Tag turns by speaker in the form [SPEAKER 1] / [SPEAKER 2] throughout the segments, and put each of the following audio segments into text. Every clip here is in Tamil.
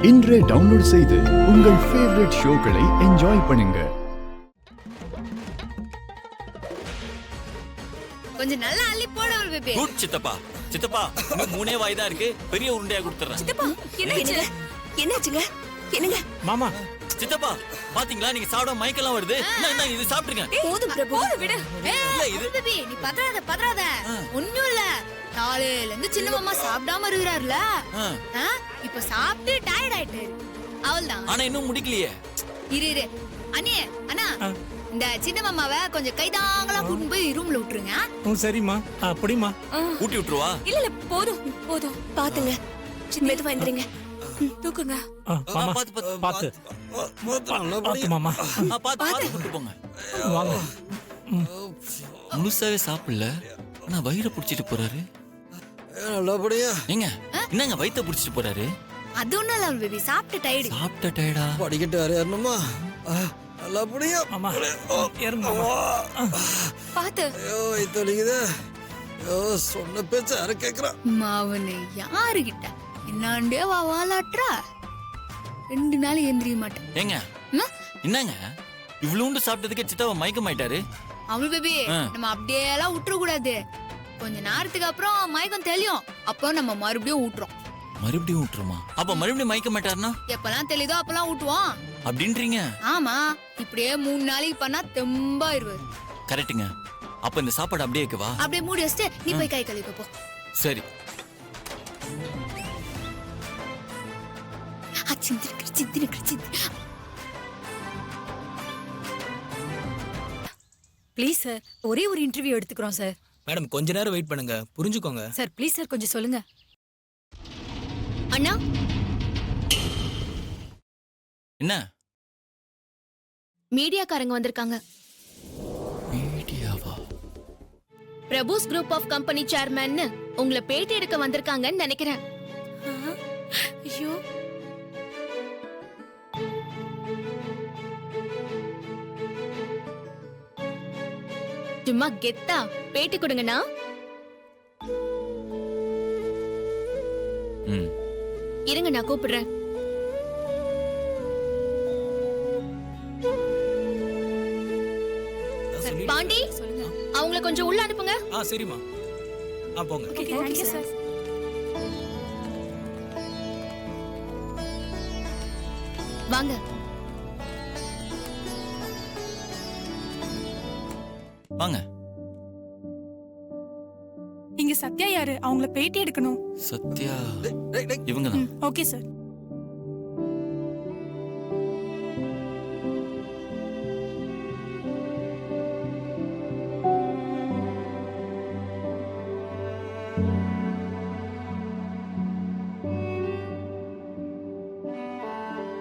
[SPEAKER 1] இன்றே டவுன்லோட் செய்து உங்கள் ஃபேவரட் ஷோக்களை என்ஜாய் பண்ணுங்க.
[SPEAKER 2] கொஞ்சம் நல்லா அள்ளி போட ஒரு பேபி.
[SPEAKER 3] குட் சித்தப்பா. சித்தப்பா, இன்னும் 3 வாய் தான் இருக்கு. பெரிய உருண்டையா கொடுத்துறேன்.
[SPEAKER 2] சித்தப்பா, என்னாச்சுங்க? என்னங்க?
[SPEAKER 4] மாமா,
[SPEAKER 3] சித்தப்பா, பாத்தீங்களா நீங்க சாப்பிட மயக்கலாம் வருது. என்ன இது சாப்பிடுங்க.
[SPEAKER 2] போதும் பிரபு. விடு. இது பேபி, நீ பதறாத. ஒண்ணும் இல்ல. காலையில இருந்து சின்ன மாமா சாப்பிடாம இருக்காருல. இப்ப சாப்பிட்டு டயர்ட் ஆயிட்டாரு. அவள்தான்.
[SPEAKER 3] ஆனா இன்னும் முடிக்கலையே.
[SPEAKER 2] இரு. அண்ணா இந்த சின்ன மாமாவை கொஞ்சம் கைதாங்களா கூட்டிட்டு போய் ரூம்ல விட்டுருங்க.
[SPEAKER 4] சரிம்மா. அப்படிமா
[SPEAKER 3] ஊட்டி விட்டுருவா.
[SPEAKER 2] இல்ல போதும். பாத்துங்க. மெதுவா எந்திரிங்க. தூக்குங்க.
[SPEAKER 4] மாமா, பாத்து மாமா,
[SPEAKER 3] பாத்து கூட்டு போங்க.
[SPEAKER 4] வாங்க.
[SPEAKER 3] முழுசாவே சாப்பிடல, ஆனா வயிறை புடிச்சிட்டு போறாரு. ஏங்க, என்னங்க வயித்தை புடிச்சிட்டு போறாரு?
[SPEAKER 2] அது ஒண்ணும் இல்ல பேபி, சாப்பிட்ட டயர்டா.
[SPEAKER 5] படிக்கிட்டு வரணுமா? நல்லபடியா
[SPEAKER 4] மாமா, ஏறுங்க மாமா.
[SPEAKER 2] பாத்து.
[SPEAKER 5] ஐயோ இதொலிக்குது. ஐயோ சொன்ன பேச்ச யார கேக்குறான்?
[SPEAKER 2] மாவனே யாருகிட்ட என்னாண்டே வாலாட்றா? 2 நாள் எந்திரிய மாட்டேன்.
[SPEAKER 3] ஏங்க, என்னங்க இவ்வளவுண்டு சாப்பிட்டதுக்கே சித்தாவ மயக்கம் ஆயிட்டாரு?
[SPEAKER 2] அவள் பேபி, நம்ம அப்படியே எல்லாம் விட்டுற கூடாது. கொஞ்ச நேரத்துக்கு அப்புறம் மயக்கம் தெளியும். அப்போ நம்ம மறுபடியும் ஊட்டுறோம்.
[SPEAKER 3] மறுபடியும் ஊட்டுறோமா? அப்ப மறுபடியும் மயக்கம் ஆயிட்டாருன்னா
[SPEAKER 2] எப்பெல்லாம் தெளிதோ அப்பெல்லாம் ஊட்டுவோம்.
[SPEAKER 3] அப்படின்றீங்க?
[SPEAKER 2] ஆமா, இப்படியே 3 நாளைக்கு பண்ணா தெம்பாயிருவாரு.
[SPEAKER 3] கரெக்ட்டுங்க. அப்ப இந்த சாப்பாடு அப்படியே வைக்கவா?
[SPEAKER 2] அப்படியே மூடி வச்சுட்டு நீ போய் கை கழுவிக்க போ.
[SPEAKER 3] சரி.
[SPEAKER 6] ப்ளீஸ் சார், ஒரே ஒரு இன்டர்வியூ எடுத்துக்கிறோம் சார்.
[SPEAKER 4] மேடம், கொஞ்ச நேரம் வெயிட் பண்ணுங்க, புரிஞ்சுக்கோங்க.
[SPEAKER 6] சார் ப்ளீஸ் சார், கொஞ்சம் சொல்லுங்க.
[SPEAKER 2] அண்ணா,
[SPEAKER 3] என்ன?
[SPEAKER 7] மீடியாக்காரங்க வந்திருக்காங்க.
[SPEAKER 3] மீடியாவா?
[SPEAKER 7] Prabhu's group of company chairman உங்களை பேட்டி எடுக்க வந்திருக்காங்கன்னு நினைக்கிறேன்.
[SPEAKER 6] ஐயோ,
[SPEAKER 7] சும்மா கெத்தா பேட்டி கொடுங்கண்ணா. இருங்க, நான் கூப்பிடுறேன். பாண்டி,
[SPEAKER 6] சொல்லுங்க.
[SPEAKER 7] அவங்கள கொஞ்சம் உள்ள அனுப்புங்க.
[SPEAKER 4] சரிம்மா. போங்க.
[SPEAKER 6] Okay sir.
[SPEAKER 7] வாங்க.
[SPEAKER 3] வாங்க.
[SPEAKER 8] இங்க சத்யா யாரு? அவங்கள பேட்டி எடுக்கணும்.
[SPEAKER 3] சத்யா இவங்கதான்.
[SPEAKER 8] Okay sir.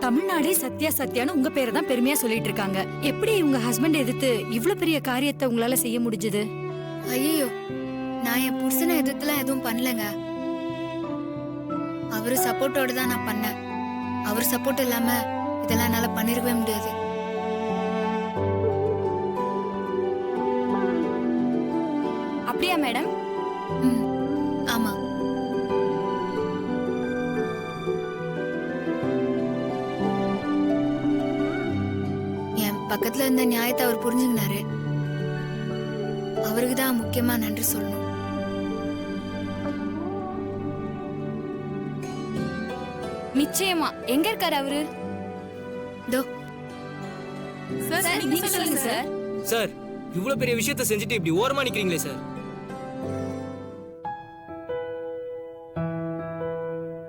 [SPEAKER 6] தமிழ்நாடே சத்யான்னு உங்க பேரை தான் பெருமையா சொல்லிட்டு இருக்காங்க. எப்படி உங்க ஹஸ்பண்ட் எதிர்த்து இவ்ளோ பெரிய காரியத்தை உங்களால செய்ய முடிஞ்சது?
[SPEAKER 2] ஐயோ, நான் என் புருஷனை எதிர்த்துலாம் எதுவும் பண்ணலங்க. அவரு சப்போர்ட்டோட தான் நான் பண்ணேன். அவர் சப்போர்ட் இல்லாம இதெல்லாம் என்னால பண்ணிருக்கவே முடியாது.
[SPEAKER 6] அப்படியா மேடம்?
[SPEAKER 2] ஆமா. என் பக்கத்துல இருந்த நியாயத்தை அவர் புரிஞ்சுக்கினாரு. அவருக்கு தான் முக்கியமா நன்றி சொல்லணும்.
[SPEAKER 6] நிச்சயமா. எங்க இருக்காரு அவரு?
[SPEAKER 2] தோ.
[SPEAKER 8] சார்
[SPEAKER 6] நீங்க சொல்லுங்க சார்.
[SPEAKER 4] சார், இவ்வளவு பெரிய விஷயத்தை செஞ்சுட்டு இப்படி ஓரமா நிக்கிறீங்களே சார்.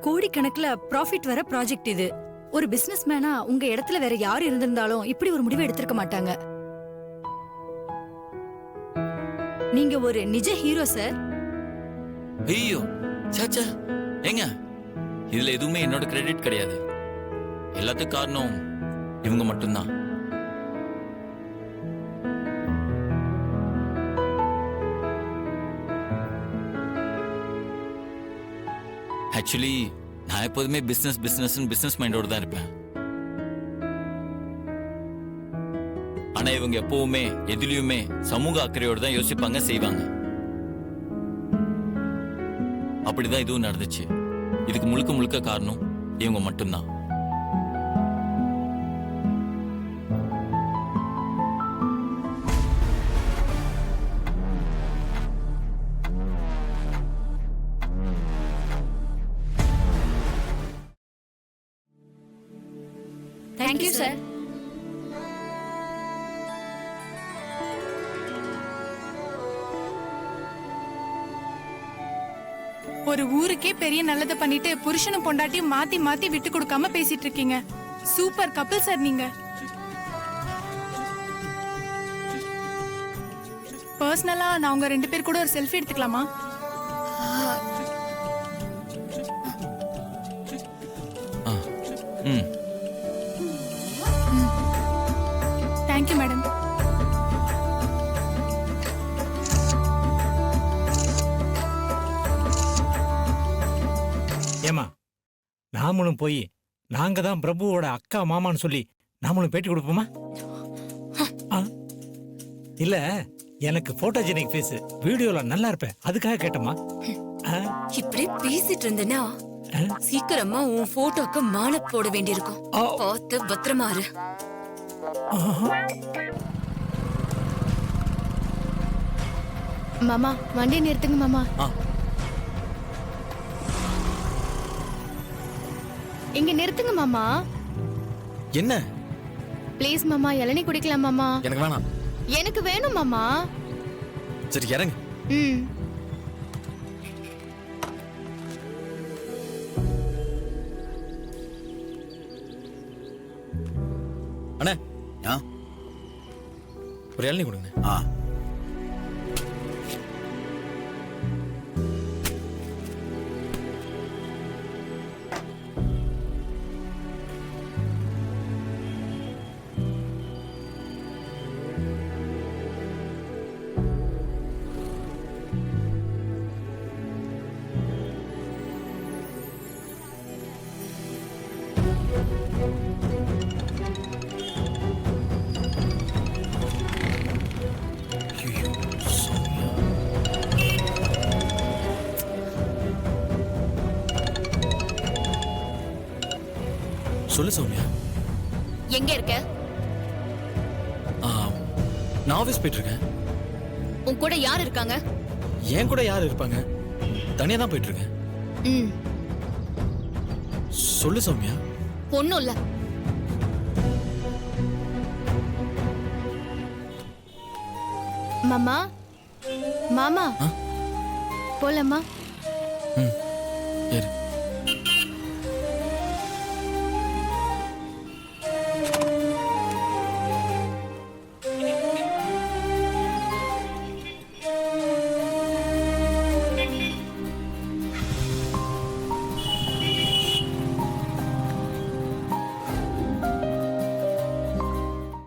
[SPEAKER 6] கோடிக்கணக்குல ப்ராஃபிட் வர ப்ராஜெக்ட் இது. ஒரு பிசினஸ் மேனா உங்க இடத்துல வேற யாரு இருந்திருந்தாலும் இப்படி ஒரு முடிவை எடுத்திருக்க மாட்டாங்க. நீங்க ஒரு நிஜ ஹீரோ சார்.
[SPEAKER 3] ஐயோ சாச்சா, ஏங்க இதுல எதுவுமே என்னோட கிரெடிட் கிடையாது. எல்லாத்துக்கும் காரணம் இவங்க மட்டும்தான். ஆக்சுவலி நான் எப்போதுமே பிசினஸ் மைண்டோட தான் இருப்பேன். ஆனா இவங்க எப்பவுமே எதிலையுமே சமூக அக்கறையோட தான் யோசிப்பாங்க, செய்வாங்க. அப்படிதான் இதுவும் நடந்துச்சு. இதுக்கு முழுக்க முழுக்க காரணம் இவங்க மட்டும்தான்.
[SPEAKER 6] Thank you sir.
[SPEAKER 8] ஒரு ஊருக்கே பெரிய நல்லதை பண்ணிட்டு புருஷனும் பொண்டாட்டியும் மாத்தி மாத்தி விட்டு கொடுக்காம பேசிட்டு இருக்கீங்க. சூப்பர் கப்பிள் சார் நீங்க. பர்சனலா நான் உங்க 2 பேர் கூட ஒரு செல்ஃபி எடுத்துக்கலாமா?
[SPEAKER 3] ம்
[SPEAKER 8] தேங்க்யூ மேடம்.
[SPEAKER 9] ஏமா நாமளும் போய் நாங்க தான் பிரபுவோட அக்கா மாமான்னு சொல்லி நாமளும் பேட்டி கொடுப்போமா? ஆ? இல்ல எனக்கு போட்டோஜெனிக் ஃபேஸ் வீடியோல நல்லா இருப்பேன் அதுக்காக கேட்டமா.
[SPEAKER 10] இப்படி பேசிட்டு இருந்தனா சீக்கிரமா உன் போட்டோக்கு மாலை போட வேண்டியிருக்கும். பார்த்து பத்திரமா இரு.
[SPEAKER 7] மாமா வண்டி நிறுத்துங்க மாமா. இங்க நிறுத்துங்க மாமா.
[SPEAKER 5] என்ன?
[SPEAKER 7] ப்ளீஸ் மாமா இளநீ குடிக்கலாம் மாமா.
[SPEAKER 5] எனக்கு வேணாம்.
[SPEAKER 7] எனக்கு வேணும் மாமா.
[SPEAKER 5] சரி இறங்கு.
[SPEAKER 7] ம்
[SPEAKER 5] அண்ணே ஒரு இளநீ கொடுங்க. சொல்லு சௌமியா.
[SPEAKER 7] எங்க இருக்க?
[SPEAKER 5] நான் ஆபீஸ் போயிட்டு இருக்கேன்.
[SPEAKER 7] உன் கூட யார் இருக்காங்க?
[SPEAKER 5] என் கூட யார் இருப்பாங்க? தனியா தான் போயிட்டு இருக்கேன்.
[SPEAKER 7] ம்
[SPEAKER 5] சொல்லு சௌமியா.
[SPEAKER 7] ஒண்ணும் இல்ல. மாமா மாமா போலாமா?
[SPEAKER 5] ம்